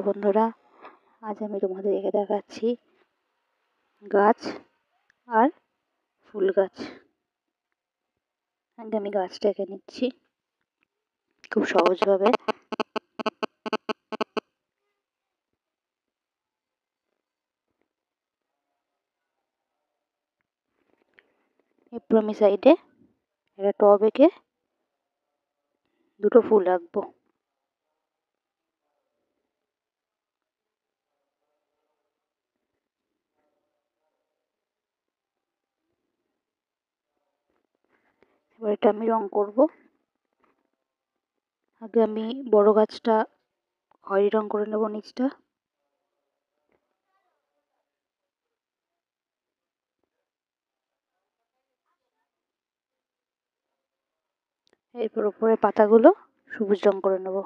বন্ধুরা, আজ আমি তোমাদেরকে দেখাচ্ছি গাছ আর ফুল গাছ। আগে আমি গাছটা এঁকে নিচ্ছি খুব সহজভাবে। এরপর আমি সাইডে একটা টব এঁকে দুটো ফুল রাখবো। এবার এটা আমি রং করব। আগে আমি বড় গাছটা খয়েরি রং করে নেব নিচটা। এরপর উপরে পাতাগুলো সবুজ রং করে নেব।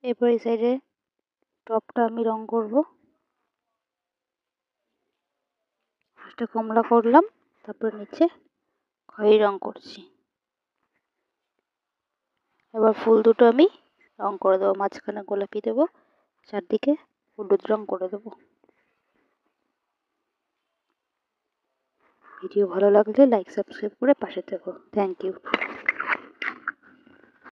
এরপর এই সাইডে টবটা আমি রং করব। ফার্স্টে কমলা করলাম, তারপর নিচে খয়েরি রং করছি। এবার ফুল দুটো আমি রং করে দেবো, মাঝখানে গোলাপি দেবো, চারদিকে হলুদ রং করে দেবো। ভিডিও ভালো লাগলে লাইক সাবস্ক্রাইব করে পাশে থেকো। Thank you.